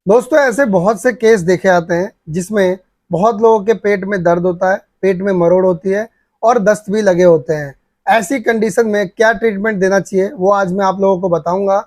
दोस्तों ऐसे बहुत से केस देखे आते हैं जिसमें बहुत लोगों के पेट में दर्द होता है, पेट में मरोड़ होती है और दस्त भी लगे होते हैं। ऐसी कंडीशन में क्या ट्रीटमेंट देना चाहिए वो आज मैं आप लोगों को बताऊंगा।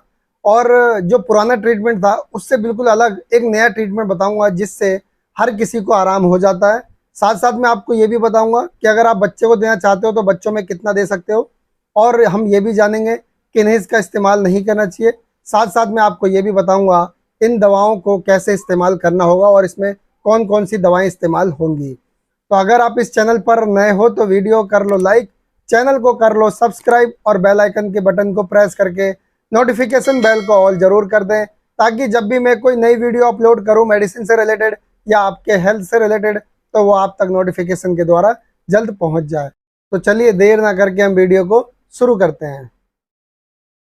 और जो पुराना ट्रीटमेंट था उससे बिल्कुल अलग एक नया ट्रीटमेंट बताऊंगा जिससे हर किसी को आराम हो जाता है। साथ साथ मैं आपको ये भी बताऊंगा कि अगर आप बच्चे को देना चाहते हो तो बच्चों में कितना दे सकते हो। और हम ये भी जानेंगे कि इन्हें इसका इस्तेमाल नहीं करना चाहिए। साथ साथ मैं आपको ये भी बताऊंगा इन दवाओं को कैसे इस्तेमाल करना होगा और इसमें कौन कौन सी दवाएं इस्तेमाल होंगी। तो अगर आप इस चैनल पर नए हो तो वीडियो कर लो लाइक, चैनल को कर लो सब्सक्राइब और बेल आइकन के बटन को प्रेस करके नोटिफिकेशन बेल को ऑल जरूर कर दें, ताकि जब भी मैं कोई नई वीडियो अपलोड करूं मेडिसिन से रिलेटेड या आपके हेल्थ से रिलेटेड तो वो आप तक नोटिफिकेशन के द्वारा जल्द पहुंच जाए। तो चलिए देर ना करके हम वीडियो को शुरू करते हैं।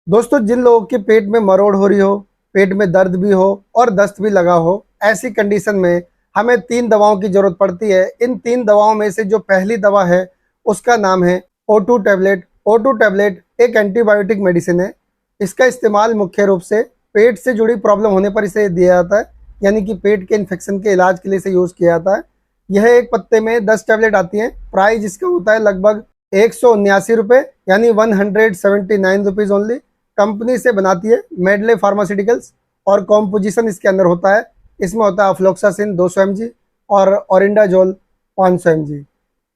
दोस्तों जिन लोगों के पेट में मरोड़ हो रही हो, पेट में दर्द भी हो और दस्त भी लगा हो, ऐसी कंडीशन में हमें 3 दवाओं की जरूरत पड़ती है। इन 3 दवाओं में से जो पहली दवा है उसका नाम है O2 टैबलेट। O2 टैबलेट एक एंटीबायोटिक मेडिसिन है। इसका इस्तेमाल मुख्य रूप से पेट से जुड़ी प्रॉब्लम होने पर इसे दिया जाता है, यानी कि पेट के इन्फेक्शन के इलाज के लिए इसे यूज़ किया जाता है। यह एक पत्ते में 10 टैबलेट आती हैं। प्राइस इसका होता है लगभग 179 रुपये, यानी 179 रुपीज़ ओनली। कंपनी से बनाती है मेडले फार्मास्यूटिकल्स और कॉम्पोजिशन इसके अंदर होता है। इसमें होता है अफ्लोक्सासिन 200 mg और ओरिंडाजोल 500 mg।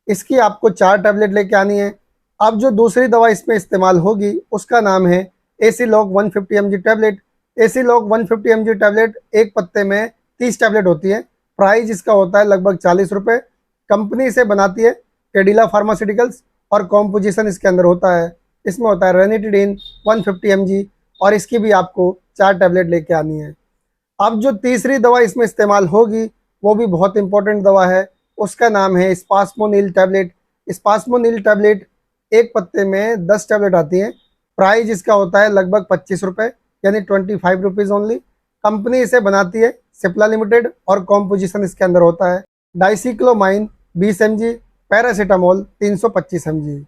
इसकी आपको 4 टैबलेट लेके आनी है। अब जो दूसरी दवा इसमें इस्तेमाल होगी उसका नाम है Aciloc 150 mg tablet. Aciloc 150 mg tablet एक पत्ते में 30 टैबलेट होती है। प्राइस इसका होता है लगभग 40 रुपये। कंपनी से बनाती है कैडिला फार्मास्यूटिकल्स और कॉम्पोजिशन इसके अंदर होता है। इसमें होता है रेनिटिडिन 150 mg और इसकी भी आपको 4 टैबलेट लेके आनी है। अब जो तीसरी दवा इसमें इस्तेमाल होगी वो भी बहुत इंपॉर्टेंट दवा है। उसका नाम है स्पास्मोनिल टैबलेट। स्पास्मोनिल टैबलेट एक पत्ते में 10 टैबलेट आती हैं। प्राइस इसका होता है लगभग 25 रुपये, यानी 25 रुपीज़ ओनली। कंपनी इसे बनाती है सिप्ला लिमिटेड और कॉम्पोजिशन इसके अंदर होता है डाइसिक्लोमाइन 20 mg, पैरासीटामोल 325 mg।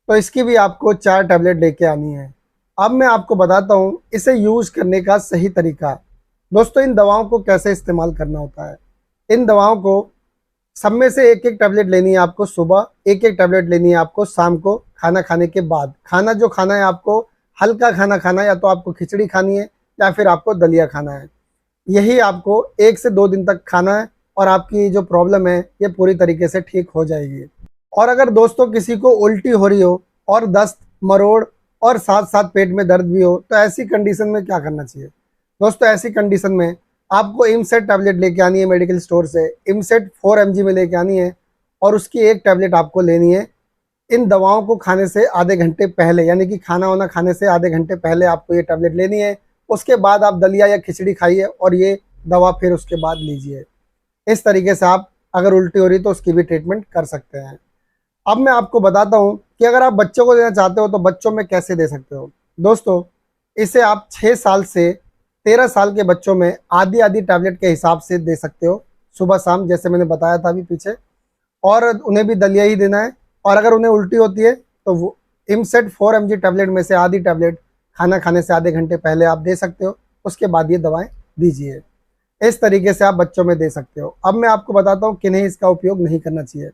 तो इसकी भी आपको 4 टैबलेट लेके आनी है। अब मैं आपको बताता हूँ इसे यूज़ करने का सही तरीका। दोस्तों इन दवाओं को कैसे इस्तेमाल करना होता है। इन दवाओं को सब में से एक एक टैबलेट लेनी है आपको सुबह, एक एक टैबलेट लेनी है आपको शाम को खाना खाने के बाद। खाना जो खाना है आपको हल्का खाना खाना है, या तो आपको खिचड़ी खानी है या फिर आपको दलिया खाना है। यही आपको 1 से 2 दिन तक खाना है और आपकी जो प्रॉब्लम है ये पूरी तरीके से ठीक हो जाएगी। और अगर दोस्तों किसी को उल्टी हो रही हो और दस्त, मरोड़ और साथ साथ पेट में दर्द भी हो तो ऐसी कंडीशन में क्या करना चाहिए। दोस्तों ऐसी कंडीशन में आपको इमसेट टैबलेट लेके आनी है मेडिकल स्टोर से। इमसेट 4 mg में लेके आनी है और उसकी एक टैबलेट आपको लेनी है। इन दवाओं को खाने से आधे घंटे पहले, यानी कि खाना वाना खाने से आधे घंटे पहले आपको ये टैबलेट लेनी है। उसके बाद आप दलिया या खिचड़ी खाइए और ये दवा फिर उसके बाद लीजिए। इस तरीके से आप अगर उल्टी हो रही तो उसकी भी ट्रीटमेंट कर सकते हैं। अब मैं आपको बताता हूँ कि अगर आप बच्चों को देना चाहते हो तो बच्चों में कैसे दे सकते हो। दोस्तों इसे आप 6 साल से 13 साल के बच्चों में आधी आधी टैबलेट के हिसाब से दे सकते हो, सुबह शाम, जैसे मैंने बताया था अभी पीछे। और उन्हें भी दलिया ही देना है। और अगर उन्हें उल्टी होती है तो वो इमसेट 4 mg टैबलेट में से आधी टैबलेट खाना खाने से आधे घंटे पहले आप दे सकते हो, उसके बाद ये दवाएं दीजिए। इस तरीके से आप बच्चों में दे सकते हो। अब मैं आपको बताता हूँ किन्हें इसका उपयोग नहीं करना चाहिए।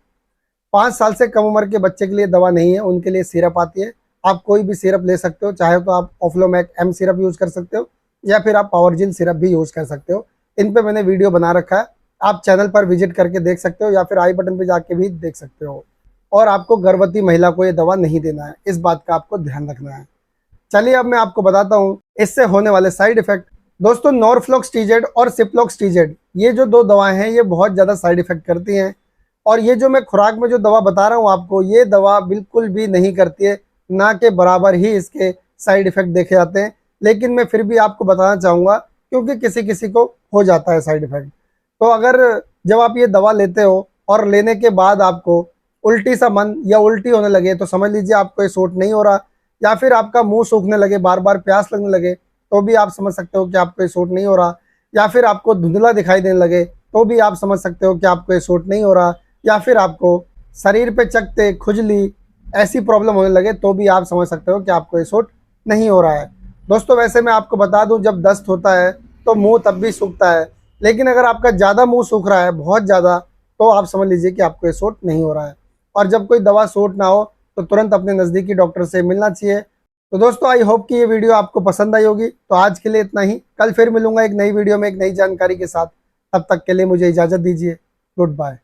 5 साल से कम उम्र के बच्चे के लिए दवा नहीं है, उनके लिए सिरप आती है। आप कोई भी सिरप ले सकते हो, चाहे तो आप ओफ्लोमैक एम सिरप यूज़ कर सकते हो या फिर आप पावरजिल सिरप भी यूज़ कर सकते हो। इन पे मैंने वीडियो बना रखा है, आप चैनल पर विजिट करके देख सकते हो या फिर आई बटन पे जाके भी देख सकते हो। और आपको गर्भवती महिला को ये दवा नहीं देना है, इस बात का आपको ध्यान रखना है। चलिए अब मैं आपको बताता हूँ इससे होने वाले साइड इफेक्ट। दोस्तों नॉर्फ्लॉक्सटिजेड और सिप्लॉक्सटिजेड ये जो 2 दवाएं हैं ये बहुत ज़्यादा साइड इफेक्ट करती हैं। और ये जो मैं खुराक में जो दवा बता रहा हूँ आपको, ये दवा बिल्कुल भी नहीं करती है, ना के बराबर ही इसके साइड इफेक्ट देखे जाते हैं। लेकिन मैं फिर भी आपको बताना चाहूँगा क्योंकि किसी किसी को हो जाता है साइड इफेक्ट। तो अगर जब आप ये दवा लेते हो और लेने के बाद आपको उल्टी सा मन या उल्टी होने लगे तो समझ लीजिए आपको ये सूट नहीं हो रहा। या फिर आपका मुंह सूखने लगे, बार बार प्यास लगने लगे, तो भी आप समझ सकते हो कि आपको ये सूट नहीं हो रहा। या फिर आपको धुंधला दिखाई देने लगे तो भी आप समझ सकते हो कि आपको ये सूट नहीं हो रहा। या फिर आपको शरीर पे चकत्ते, खुजली ऐसी प्रॉब्लम होने लगे तो भी आप समझ सकते हो कि आपको ये सूट नहीं हो रहा है। दोस्तों वैसे मैं आपको बता दूं, जब दस्त होता है तो मुंह तब भी सूखता है। लेकिन अगर आपका ज़्यादा मुंह सूख रहा है, बहुत ज़्यादा, तो आप समझ लीजिए कि आपको ये सूट नहीं हो रहा है। और जब कोई दवा सूट ना हो तो तुरंत अपने नज़दीकी डॉक्टर से मिलना चाहिए। तो दोस्तों, आई होप कि ये वीडियो आपको पसंद आई होगी। तो आज के लिए इतना ही, कल फिर मिलूंगा एक नई वीडियो में एक नई जानकारी के साथ। तब तक के लिए मुझे इजाज़त दीजिए। Good bye.